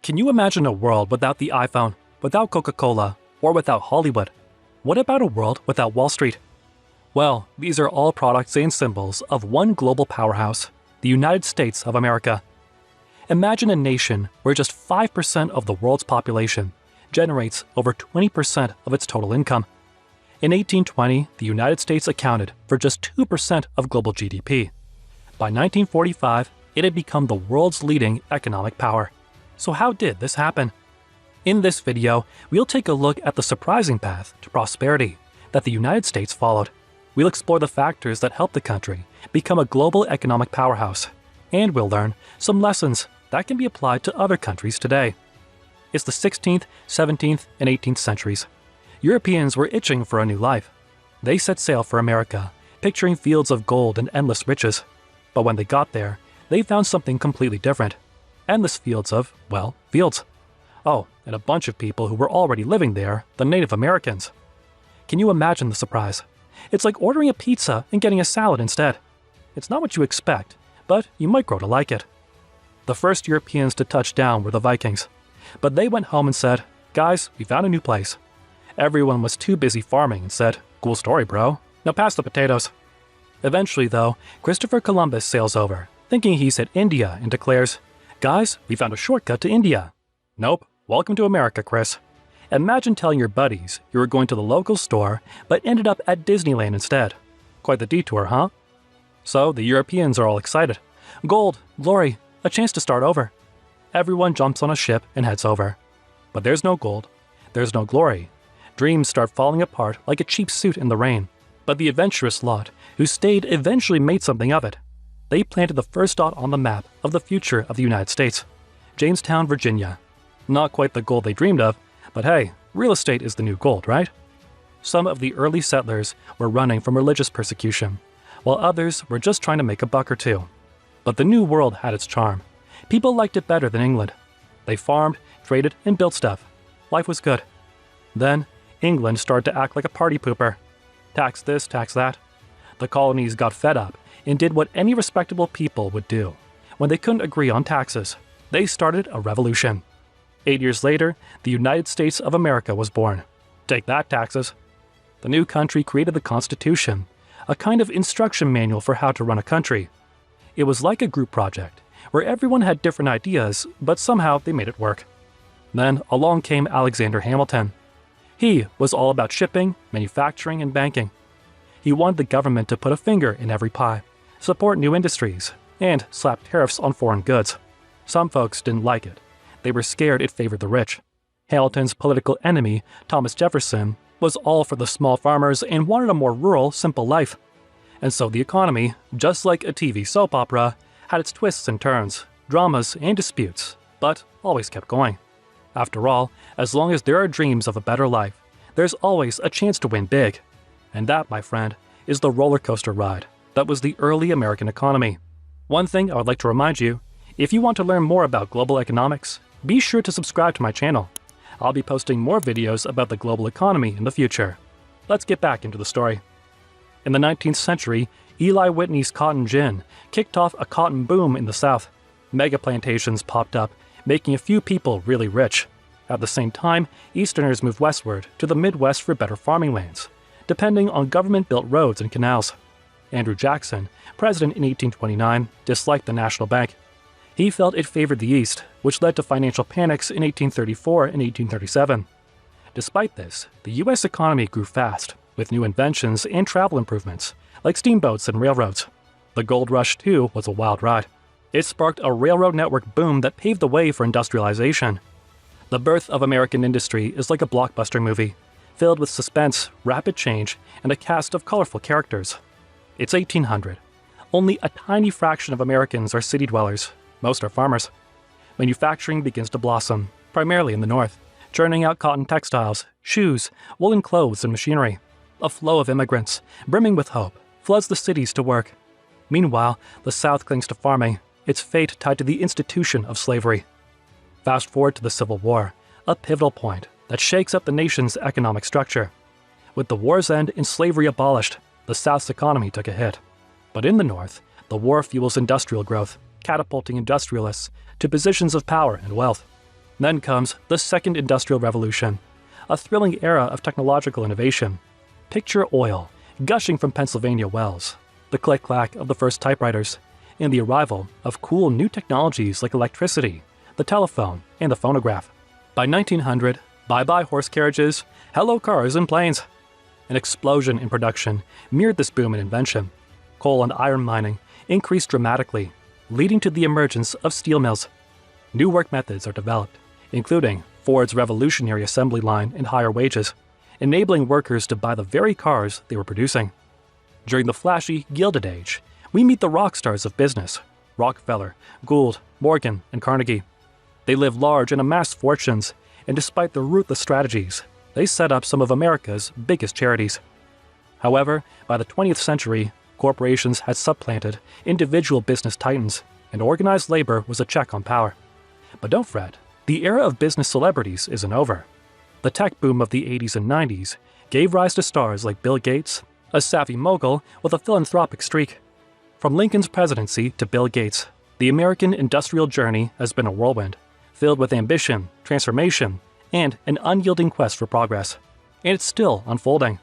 Can you imagine a world without the iPhone, without Coca-Cola, or without Hollywood? What about a world without Wall Street? Well, these are all products and symbols of one global powerhouse, the United States of America. Imagine a nation where just 5% of the world's population generates over 20% of its total income. In 1820, the United States accounted for just 2% of global GDP. By 1945, it had become the world's leading economic power. So how did this happen? In this video, we'll take a look at the surprising path to prosperity that the United States followed. We'll explore the factors that helped the country become a global economic powerhouse, and we'll learn some lessons that can be applied to other countries today. It's the 16th, 17th, and 18th centuries. Europeans were itching for a new life. They set sail for America, picturing fields of gold and endless riches. But when they got there, they found something completely different. Endless fields of, well, fields. Oh, and a bunch of people who were already living there, the Native Americans. Can you imagine the surprise? It's like ordering a pizza and getting a salad instead. It's not what you expect, but you might grow to like it. The first Europeans to touch down were the Vikings. But they went home and said, "Guys, we found a new place." Everyone was too busy farming and said, "Cool story, bro. Now pass the potatoes." Eventually, though, Christopher Columbus sails over, thinking he's at India, and declares, "Guys, we found a shortcut to India." Nope, welcome to America, Chris. Imagine telling your buddies you were going to the local store, but ended up at Disneyland instead. Quite the detour, huh? So the Europeans are all excited. Gold, glory, a chance to start over. Everyone jumps on a ship and heads over. But there's no gold. There's no glory. Dreams start falling apart like a cheap suit in the rain. But the adventurous lot, who stayed, eventually made something of it. They planted the first dot on the map of the future of the United States. Jamestown, Virginia. Not quite the gold they dreamed of, but hey, real estate is the new gold, right? Some of the early settlers were running from religious persecution, while others were just trying to make a buck or two. But the New World had its charm. People liked it better than England. They farmed, traded, and built stuff. Life was good. Then, England started to act like a party pooper. Tax this, tax that. The colonies got fed up and did what any respectable people would do. When they couldn't agree on taxes, they started a revolution. 8 years later, the United States of America was born. Take that, taxes. The new country created the Constitution, a kind of instruction manual for how to run a country. It was like a group project, where everyone had different ideas, but somehow they made it work. Then along came Alexander Hamilton. He was all about shipping, manufacturing, and banking. He wanted the government to put a finger in every pie, support new industries, and slap tariffs on foreign goods. Some folks didn't like it. They were scared it favored the rich. Hamilton's political enemy, Thomas Jefferson, was all for the small farmers and wanted a more rural, simple life. And so the economy, just like a TV soap opera, had its twists and turns, dramas and disputes, but always kept going. After all, as long as there are dreams of a better life, there's always a chance to win big. And that, my friend, is the roller coaster ride that was the early American economy. One thing I would like to remind you, if you want to learn more about global economics, be sure to subscribe to my channel. I'll be posting more videos about the global economy in the future. Let's get back into the story. In the 19th century, Eli Whitney's cotton gin kicked off a cotton boom in the South. Mega plantations popped up, making a few people really rich. At the same time, Easterners moved westward to the Midwest for better farming lands, depending on government-built roads and canals. Andrew Jackson, president in 1829, disliked the national bank. He felt it favored the East, which led to financial panics in 1834 and 1837. Despite this, the U.S. economy grew fast, with new inventions and travel improvements, like steamboats and railroads. The gold rush, too, was a wild ride. It sparked a railroad network boom that paved the way for industrialization. The birth of American industry is like a blockbuster movie, filled with suspense, rapid change, and a cast of colorful characters. It's 1800. Only a tiny fraction of Americans are city dwellers. Most are farmers. Manufacturing begins to blossom, primarily in the North, churning out cotton textiles, shoes, woolen clothes, and machinery. A flow of immigrants, brimming with hope, floods the cities to work. Meanwhile, the South clings to farming, its fate tied to the institution of slavery. Fast forward to the Civil War, a pivotal point that shakes up the nation's economic structure. With the war's end and slavery abolished, the South's economy took a hit. But in the North, the war fuels industrial growth, catapulting industrialists to positions of power and wealth. Then comes the Second Industrial Revolution, a thrilling era of technological innovation. Picture oil gushing from Pennsylvania wells, the click-clack of the first typewriters, and the arrival of cool new technologies like electricity, the telephone, and the phonograph. By 1900, bye-bye horse carriages, hello cars and planes. An explosion in production mirrored this boom in invention. Coal and iron mining increased dramatically, leading to the emergence of steel mills. New work methods are developed, including Ford's revolutionary assembly line and higher wages, enabling workers to buy the very cars they were producing. During the flashy Gilded Age, we meet the rock stars of business: Rockefeller, Gould, Morgan, and Carnegie. They lived large and amassed fortunes, and despite their ruthless strategies, they set up some of America's biggest charities. However, by the 20th century, corporations had supplanted individual business titans, and organized labor was a check on power. But don't fret, the era of business celebrities isn't over. The tech boom of the 80s and 90s gave rise to stars like Bill Gates, a savvy mogul with a philanthropic streak. From Lincoln's presidency to Bill Gates, the American industrial journey has been a whirlwind, filled with ambition, transformation, and an unyielding quest for progress. And it's still unfolding.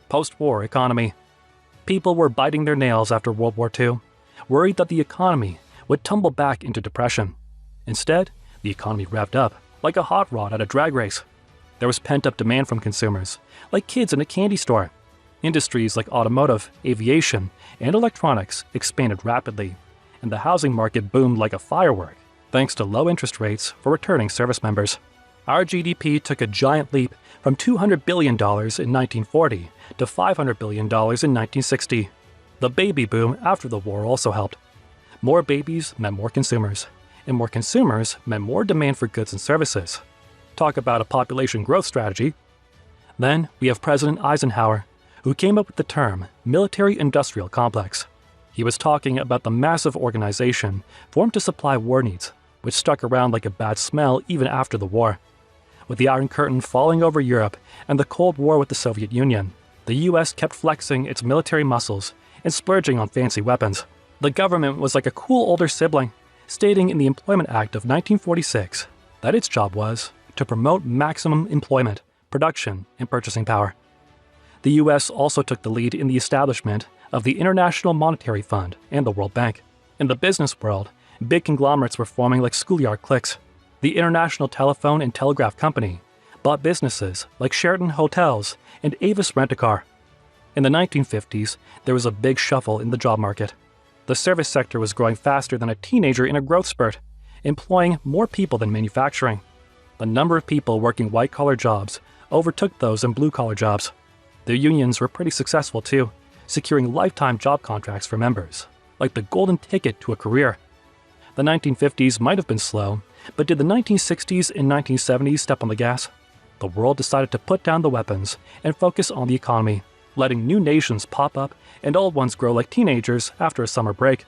Post-war economy. People were biting their nails after World War II, worried that the economy would tumble back into depression. Instead, the economy revved up like a hot rod at a drag race. There was pent-up demand from consumers, like kids in a candy store. Industries like automotive, aviation, and electronics expanded rapidly, and the housing market boomed like a firework, thanks to low interest rates for returning service members. Our GDP took a giant leap from $200 billion in 1940 to $500 billion in 1960. The baby boom after the war also helped. More babies meant more consumers, and more consumers meant more demand for goods and services. Talk about a population growth strategy. Then we have President Eisenhower, who came up with the term military-industrial complex. He was talking about the massive organization formed to supply war needs, which stuck around like a bad smell even after the war. With the Iron Curtain falling over Europe and the Cold War with the Soviet Union, the US kept flexing its military muscles and splurging on fancy weapons. The government was like a cool older sibling, stating in the Employment Act of 1946 that its job was to promote maximum employment, production, and purchasing power. The US also took the lead in the establishment of the International Monetary Fund and the World Bank. In the business world, big conglomerates were forming like schoolyard cliques. The International Telephone and Telegraph Company bought businesses like Sheraton Hotels and Avis Rent-A-Car. In the 1950s, there was a big shuffle in the job market. The service sector was growing faster than a teenager in a growth spurt, employing more people than manufacturing. The number of people working white-collar jobs overtook those in blue-collar jobs. The unions were pretty successful too, securing lifetime job contracts for members, like the golden ticket to a career. The 1950s might have been slow, but did the 1960s and 1970s step on the gas? The world decided to put down the weapons and focus on the economy, letting new nations pop up and old ones grow like teenagers after a summer break.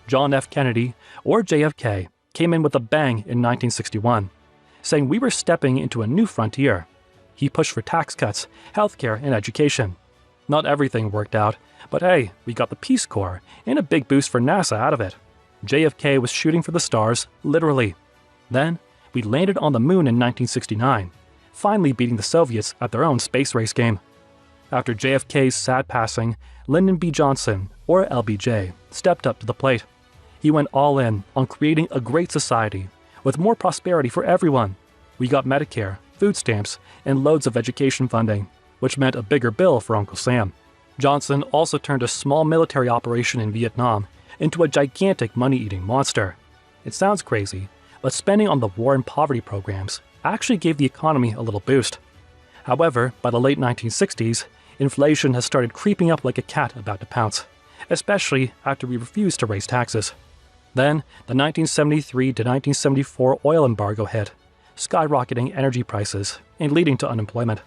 John F. Kennedy, or JFK, came in with a bang in 1961, saying we were stepping into a new frontier. He pushed for tax cuts, healthcare, and education. Not everything worked out, but hey, we got the Peace Corps and a big boost for NASA out of it. JFK was shooting for the stars, literally. Then, we landed on the moon in 1969, finally beating the Soviets at their own space race game. After JFK's sad passing, Lyndon B. Johnson, or LBJ, stepped up to the plate. He went all in on creating a great society with more prosperity for everyone. We got Medicare, food stamps, and loads of education funding, which meant a bigger bill for Uncle Sam. Johnson also turned a small military operation in Vietnam into a gigantic money-eating monster. It sounds crazy, but spending on the war and poverty programs actually gave the economy a little boost. However, by the late 1960s, inflation has started creeping up like a cat about to pounce, especially after we refused to raise taxes. Then, the 1973 to 1974 oil embargo hit, skyrocketing energy prices and leading to unemployment.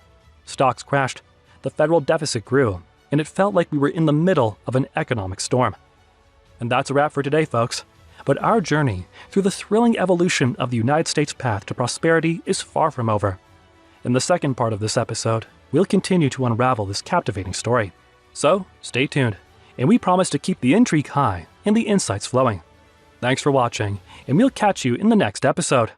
Stocks crashed, the federal deficit grew, and it felt like we were in the middle of an economic storm. And that's a wrap for today, folks. But our journey through the thrilling evolution of the United States path to prosperity is far from over. In the second part of this episode, we'll continue to unravel this captivating story. So, stay tuned, and we promise to keep the intrigue high and the insights flowing. Thanks for watching, and we'll catch you in the next episode.